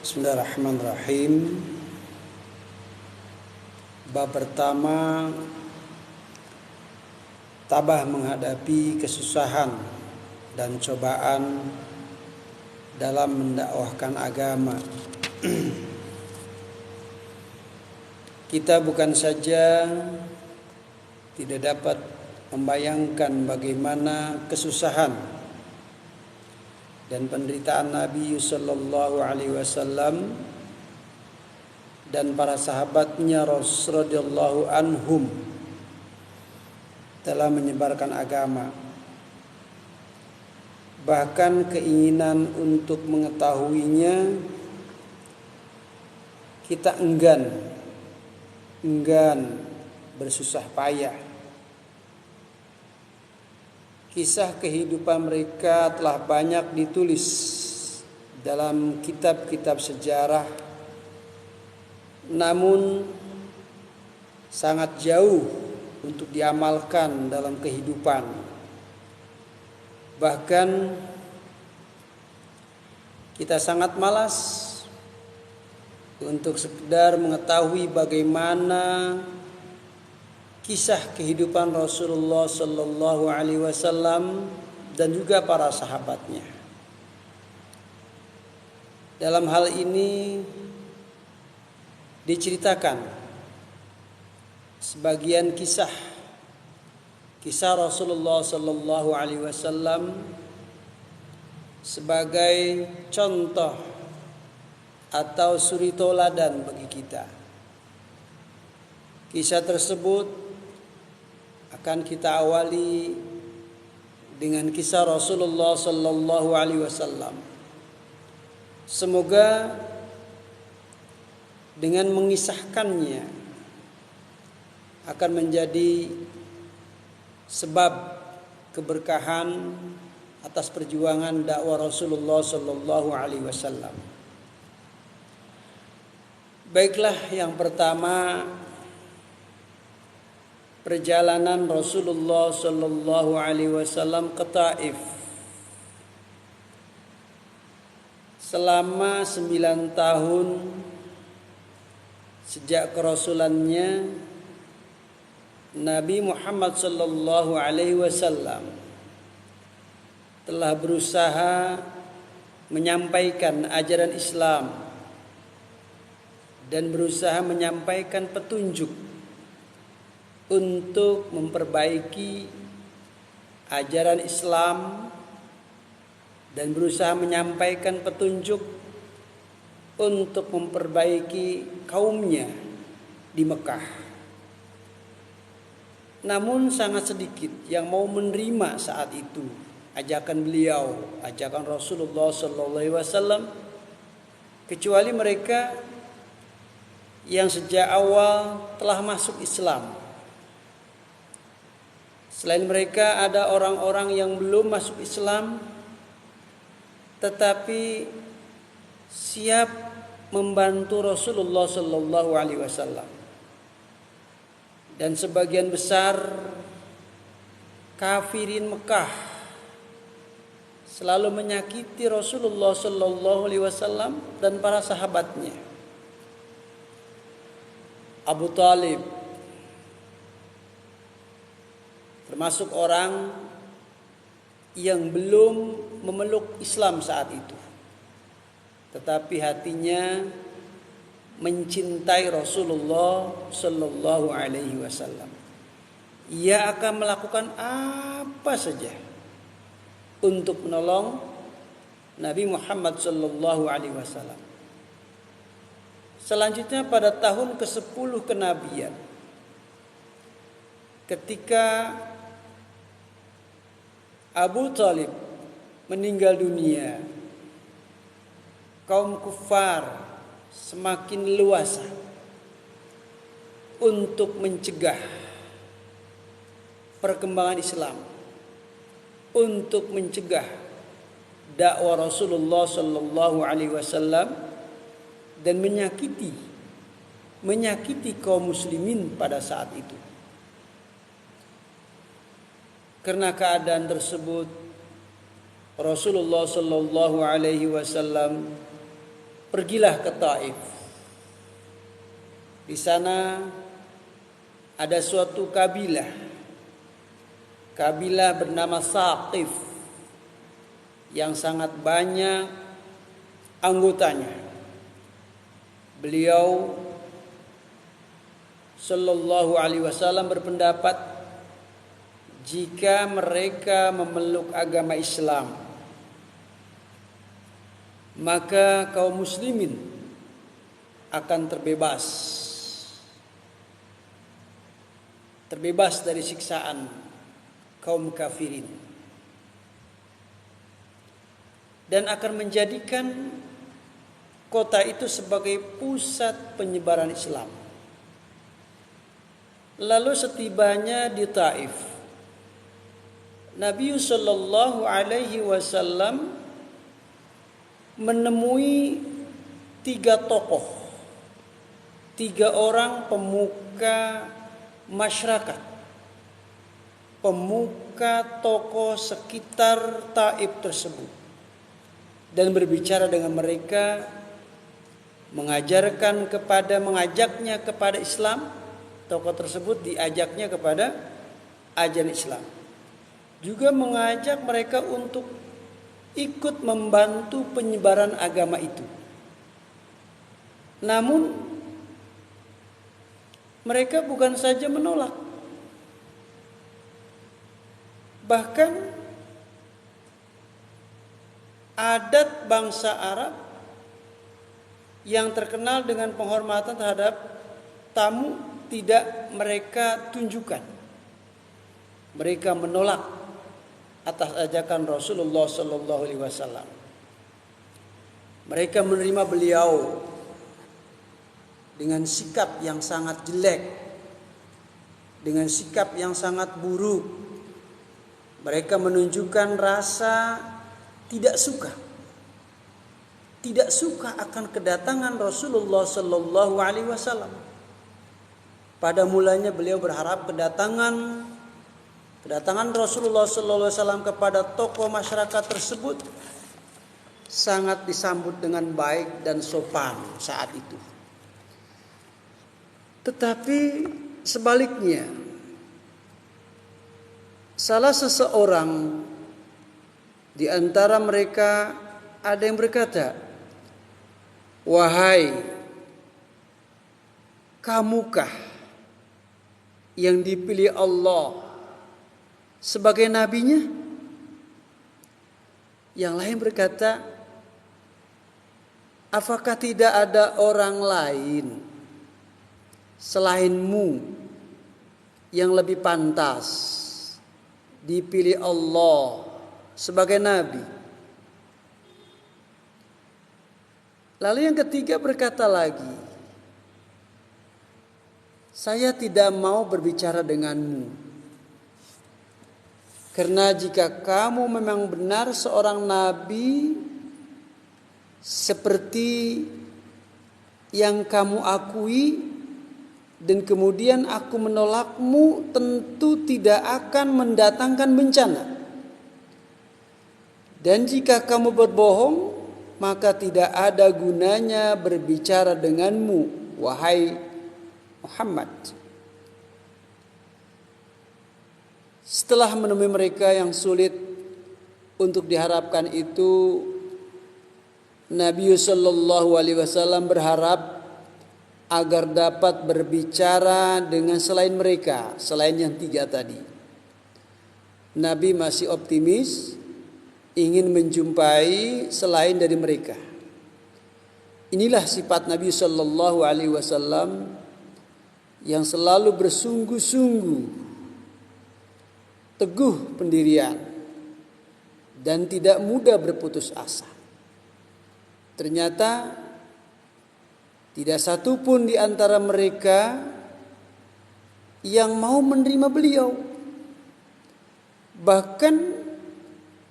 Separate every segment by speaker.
Speaker 1: Bismillahirrahmanirrahim. Bab pertama, tabah menghadapi kesusahan dan cobaan dalam mendakwahkan agama. Kita bukan saja tidak dapat membayangkan bagaimana kesusahan dan penderitaan Nabi sallallahu alaihi wasallam dan para sahabatnya radhiyallahu anhum dalam menyebarkan agama. Bahkan keinginan untuk mengetahuinya kita enggan bersusah payah. Kisah kehidupan mereka telah banyak ditulis dalam kitab-kitab sejarah, namun sangat jauh untuk diamalkan dalam kehidupan. Bahkan kita sangat malas untuk sekedar mengetahui bagaimana kisah kehidupan Rasulullah sallallahu alaihi wasallam dan juga para sahabatnya. Dalam hal ini diceritakan sebagian kisah Rasulullah sallallahu alaihi wasallam sebagai contoh atau suri tauladan bagi kita. Kisah tersebut akan kita awali dengan kisah Rasulullah sallallahu alaihi wasallam. Semoga dengan mengisahkannya akan menjadi sebab keberkahan atas perjuangan dakwah Rasulullah sallallahu alaihi wasallam. Baiklah, yang pertama, perjalanan Rasulullah sallallahu alaihi wasallam ke Taif. Selama 9 tahun sejak kerasulannya, Nabi Muhammad sallallahu alaihi wasallam telah berusaha menyampaikan ajaran Islam dan berusaha menyampaikan petunjuk untuk memperbaiki ajaran Islam dan berusaha menyampaikan petunjuk untuk memperbaiki kaumnya di Mekah. Namun sangat sedikit yang mau menerima saat itu ajakan beliau, ajakan Rasulullah sallallahu alaihi wasallam, kecuali mereka yang sejak awal telah masuk Islam. Selain mereka ada orang-orang yang belum masuk Islam tetapi siap membantu Rasulullah sallallahu alaihi wasallam. Dan sebagian besar kafirin Mekah selalu menyakiti Rasulullah sallallahu alaihi wasallam dan para sahabatnya. Abu Talib termasuk orang yang belum memeluk Islam saat itu, tetapi hatinya mencintai Rasulullah sallallahu alaihi wasallam. Ia akan melakukan apa saja untuk menolong Nabi Muhammad sallallahu alaihi wasallam. Selanjutnya pada tahun ke-10 kenabian, ketika Abu Talib meninggal dunia, kaum kufar semakin leluasa untuk mencegah perkembangan Islam, untuk mencegah dakwah Rasulullah sallallahu alaihi wasallam dan menyakiti kaum muslimin pada saat itu. Karena keadaan tersebut, Rasulullah sallallahu alaihi wasallam pergilah ke Taif. Di sana ada suatu kabilah bernama Saqif yang sangat banyak anggotanya. Beliau Sallallahu Alaihi Wasallam berpendapat jika mereka memeluk agama Islam, maka kaum muslimin akan terbebas dari siksaan kaum kafirin, dan akan menjadikan kota itu sebagai pusat penyebaran Islam. Lalu setibanya di Taif, Nabi Sallallahu Alaihi Wasallam menemui 3 tokoh, 3 orang pemuka masyarakat, pemuka tokoh sekitar Taif tersebut, dan berbicara dengan mereka, mengajaknya kepada Islam. Tokoh tersebut diajaknya kepada ajaran Islam, juga mengajak mereka untuk ikut membantu penyebaran agama itu. Namun mereka bukan saja menolak, bahkan adat bangsa Arab yang terkenal dengan penghormatan terhadap tamu tidak mereka tunjukkan. Mereka menolak atas ajakan Rasulullah Sallallahu Alaihi Wasallam. Mereka menerima beliau dengan sikap yang sangat jelek, dengan sikap yang sangat buruk. Mereka menunjukkan rasa tidak suka akan kedatangan Rasulullah Sallallahu Alaihi Wasallam. Pada mulanya beliau berharap kedatangan Rasulullah Sallallahu Alaihi Wasallam kepada tokoh masyarakat tersebut sangat disambut dengan baik dan sopan saat itu. Tetapi sebaliknya, salah seseorang di antara mereka ada yang berkata, "Wahai, kamukah yang dipilih Allah sebagai nabinya?" Yang lain berkata, "Apakah tidak ada orang lain selainmu yang lebih pantas dipilih Allah sebagai nabi?" Lalu yang ketiga berkata lagi, "Saya tidak mau berbicara denganmu, karena jika kamu memang benar seorang nabi seperti yang kamu akui, dan kemudian aku menolakmu, tentu tidak akan mendatangkan bencana. Dan jika kamu berbohong, maka tidak ada gunanya berbicara denganmu, wahai Muhammad." Setelah menemui mereka yang sulit untuk diharapkan itu, Nabi Sallallahu Alaihi Wasallam berharap agar dapat berbicara dengan selain mereka, selain yang 3 tadi. Nabi masih optimis, ingin menjumpai selain dari mereka. Inilah sifat Nabi Sallallahu Alaihi Wasallam yang selalu bersungguh-sungguh, teguh pendirian, dan tidak mudah berputus asa. Ternyata tidak satu pun di antara mereka yang mau menerima beliau. Bahkan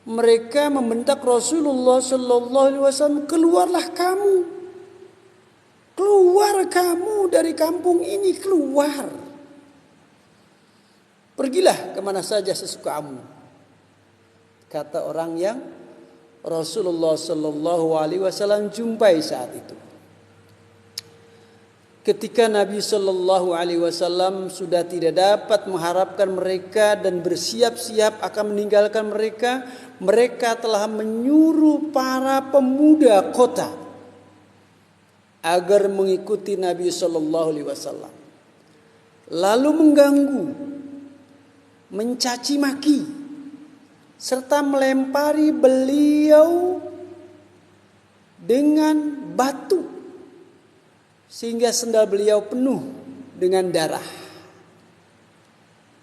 Speaker 1: mereka membentak Rasulullah Sallallahu Alaihi Wasallam, "Keluarlah kamu. Keluar kamu dari kampung ini, keluar. Pergilah kemana saja sesukamu," kata orang yang Rasulullah sallallahu alaihi wasallam jumpai saat itu. Ketika Nabi sallallahu alaihi wasallam sudah tidak dapat mengharapkan mereka dan bersiap-siap akan meninggalkan mereka, mereka telah menyuruh para pemuda kota agar mengikuti Nabi sallallahu alaihi wasallam. Lalu mengganggu, mencaci maki, serta melempari beliau dengan batu sehingga sendal beliau penuh dengan darah.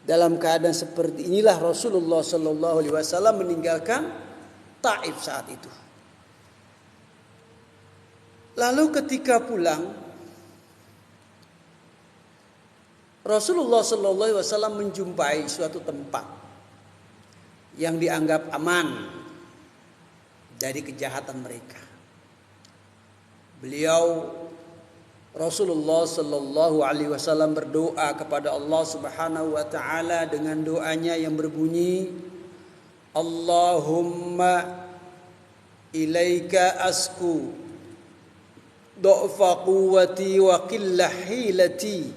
Speaker 1: Dalam keadaan seperti inilah Rasulullah sallallahu alaihi wasallam meninggalkan Taif saat itu. Lalu ketika pulang, Rasulullah sallallahu alaihi wasallam menjumpai suatu tempat yang dianggap aman dari kejahatan mereka. Rasulullah sallallahu alaihi wasallam berdoa kepada Allah Subhanahu wa taala dengan doanya yang berbunyi, Allahumma ilaika asku du'fa quwwati wa qillah hilati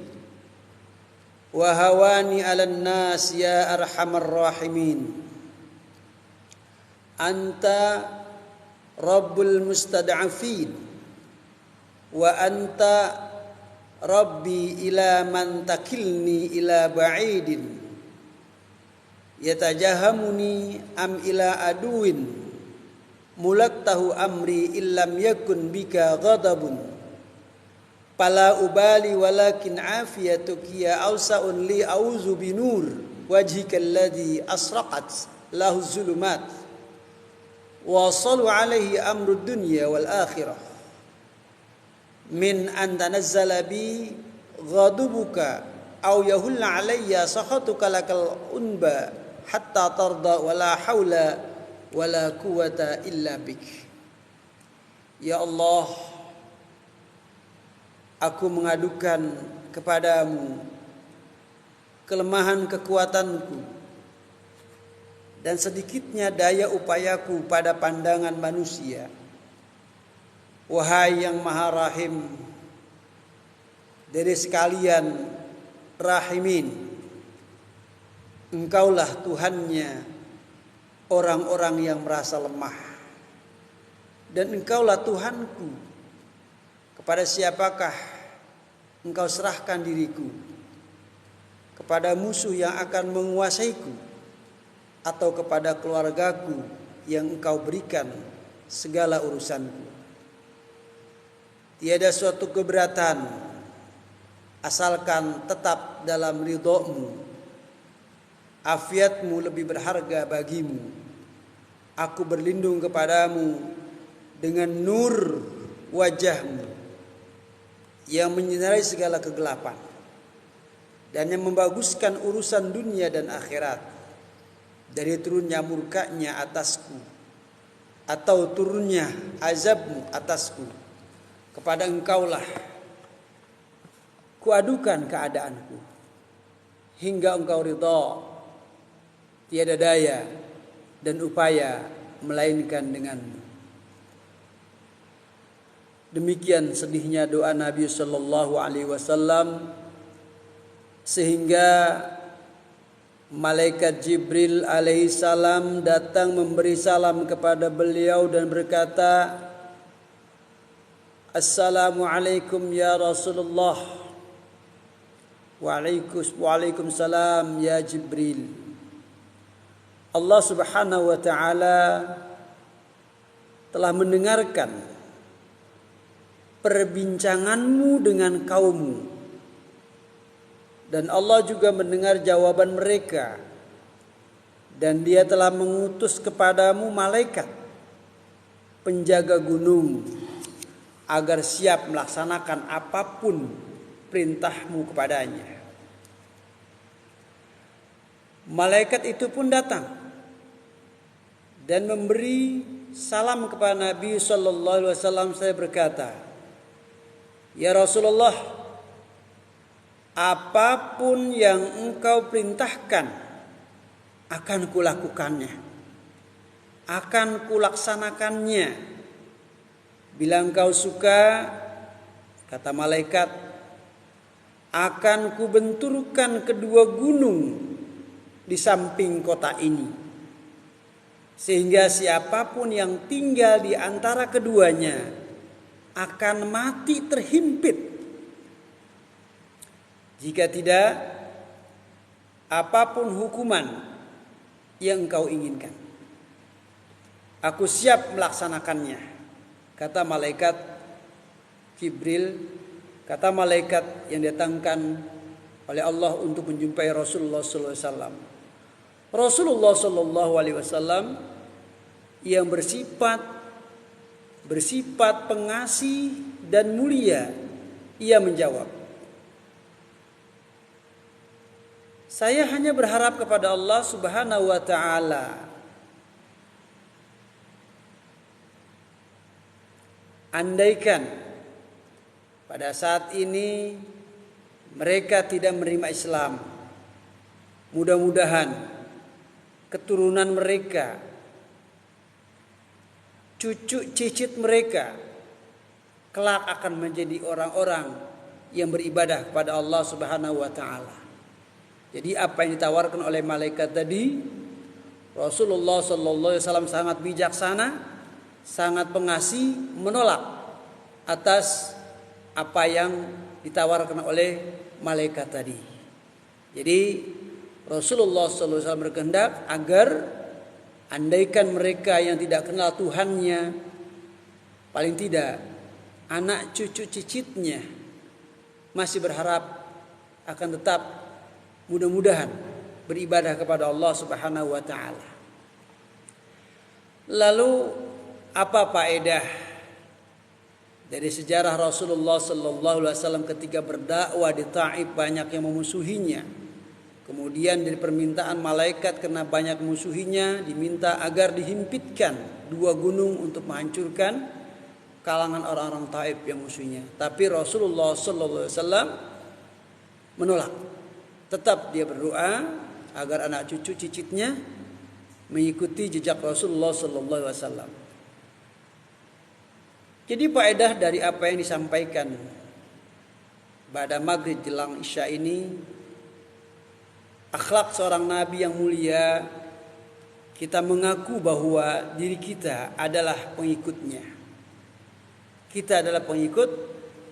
Speaker 1: wa hawani 'alan nas ya arhamar rahimin. Anta rabbul mustad'afin wa anta rabbi ila man takilni ila ba'idin yatajahamuni am ila aduin mulaktahu amri illam yakun bika ghadabun fala ubali walakin afiyatuki ya awsa'un li auzu binur wajhika alladhi asraqat lahu zulumat wa sallu alaihi amrud dunya wal akhirah min an tanazzala bi ghadabuka aw yahulla alayya sakhatuka lakal unba hatta tarda wala haula wala quwata illa bik. Ya Allah, aku mengadukan kepadamu kelemahan kekuatanku dan sedikitnya daya upayaku pada pandangan manusia. Wahai yang maha rahim dari sekalian rahimin, Engkaulah Tuhannya orang-orang yang merasa lemah, dan Engkaulah Tuhanku. Kepada siapakah Engkau serahkan diriku? Kepada musuh yang akan menguasaiku, atau kepada keluargaku yang Engkau berikan segala urusanku? Tiada suatu keberatan asalkan tetap dalam ridho-Mu. Afiat-Mu lebih berharga bagimu. Aku berlindung kepadamu dengan nur wajah-Mu yang menyinari segala kegelapan dan yang membaguskan urusan dunia dan akhirat dari turunnya murka-Nya atasku atau turunnya azab-Mu atasku. Kepada Engkaulah kuadukan keadaanku hingga Engkau ridha. Tiada daya dan upaya melainkan denganmu. Demikian sedihnya doa Nabi sallallahu alaihi wasallam sehingga malaikat Jibril alaihi salam datang memberi salam kepada beliau dan berkata, Assalamualaikum ya Rasulullah. Waalaikumsalam ya Jibril. Allah Subhanahu wa taala telah mendengarkan perbincanganmu dengan kaummu, dan Allah juga mendengar jawaban mereka, dan Dia telah mengutus kepadamu malaikat penjaga gunung agar siap melaksanakan apapun perintahmu kepadanya. Malaikat itu pun datang dan memberi salam kepada Nabi sallallahu alaihi wasallam. Saya berkata, ya Rasulullah, apapun yang engkau perintahkan akan kulakukannya. akan kulaksanakannya. Bila engkau suka, kata malaikat, akan kubenturkan kedua gunung di samping kota ini, sehingga siapapun yang tinggal di antara keduanya akan mati terhimpit. Jika tidak, apapun hukuman yang engkau inginkan, aku siap melaksanakannya, kata malaikat Jibril, kata malaikat yang datangkan oleh Allah untuk menjumpai Rasulullah SAW. Rasulullah SAW yang bersifat pengasih dan mulia, ia menjawab, saya hanya berharap kepada Allah Subhanahu wa taala. Andaikan pada saat ini mereka tidak menerima Islam, mudah-mudahan keturunan mereka, cucu cicit mereka kelak akan menjadi orang-orang yang beribadah kepada Allah Subhanahu wa taala. Jadi apa yang ditawarkan oleh malaikat tadi, Rasulullah sallallahu alaihi wasallam sangat bijaksana, sangat pengasih, menolak atas apa yang ditawarkan oleh malaikat tadi. Jadi Rasulullah sallallahu alaihi wasallam berkehendak agar andaikan mereka yang tidak kenal Tuhannya, paling tidak anak cucu cicitnya masih berharap akan tetap mudah-mudahan beribadah kepada Allah Subhanahu wa taala. Lalu apa faedah dari sejarah Rasulullah sallallahu alaihi wasallam ketika berdakwah di Taif banyak yang memusuhinya. Kemudian dari permintaan malaikat karena banyak musuhinya diminta agar dihimpitkan dua gunung untuk menghancurkan kalangan orang-orang Taif yang musuhnya. Tapi Rasulullah sallallahu alaihi wasallam menolak. Tetap dia berdoa agar anak cucu cicitnya mengikuti jejak Rasulullah sallallahu alaihi wasallam. Jadi faedah dari apa yang disampaikan pada maghrib jelang isya ini, akhlak seorang nabi yang mulia, kita mengaku bahwa diri kita adalah pengikutnya. Kita adalah pengikut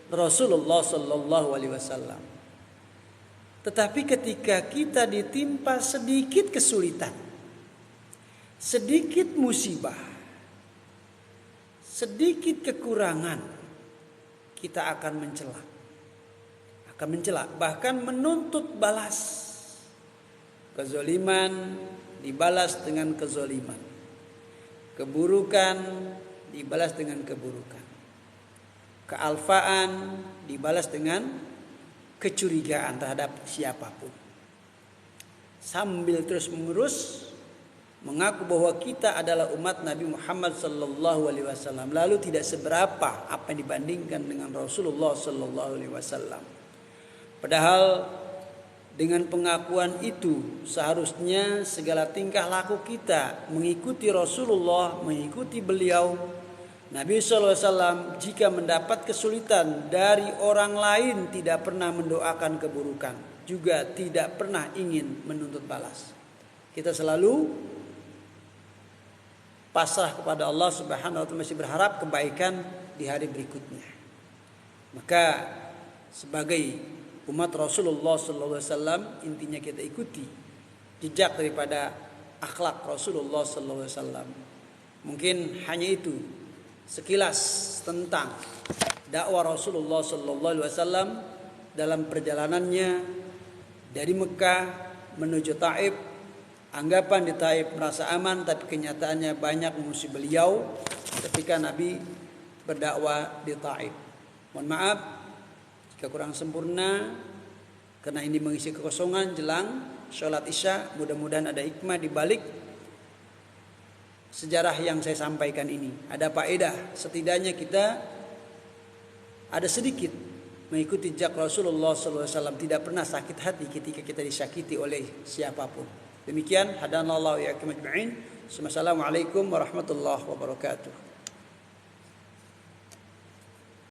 Speaker 1: Rasulullah sallallahu alaihi wasallam. Tetapi ketika kita ditimpa sedikit kesulitan, sedikit musibah, sedikit kekurangan, kita akan mencela, bahkan menuntut balas. Kezaliman dibalas dengan kezaliman, keburukan dibalas dengan keburukan, kealfaan dibalas dengan kecurigaan terhadap siapapun, sambil terus menerus mengaku bahwa kita adalah umat Nabi Muhammad sallallahu alaihi wasallam, lalu tidak seberapa apa yang dibandingkan dengan Rasulullah sallallahu alaihi wasallam. Padahal dengan pengakuan itu seharusnya segala tingkah laku kita mengikuti Rasulullah, mengikuti beliau. Nabi SAW jika mendapat kesulitan dari orang lain tidak pernah mendoakan keburukan, juga tidak pernah ingin menuntut balas. Kita selalu pasrah kepada Allah Subhanahu wa taala, masih berharap kebaikan di hari berikutnya. Maka sebagai umat Rasulullah SAW intinya kita ikuti jejak daripada akhlak Rasulullah SAW. Mungkin hanya itu sekilas tentang dakwah Rasulullah SAW dalam perjalanannya dari Mekah menuju Taif. Anggapan di Taif merasa aman, tapi kenyataannya banyak musuh beliau ketika Nabi berdakwah di Taif. Mohon maaf jika kurang sempurna, karena ini mengisi kekosongan jelang sholat isya. Mudah-mudahan ada hikmah di balik sejarah yang saya sampaikan ini. Ada faedah, setidaknya kita ada sedikit mengikuti jejak Rasulullah SAW, tidak pernah sakit hati ketika kita disakiti oleh siapapun. Demikian, hadanallahu ya ajma'in. Assalamualaikum warahmatullahi wabarakatuh.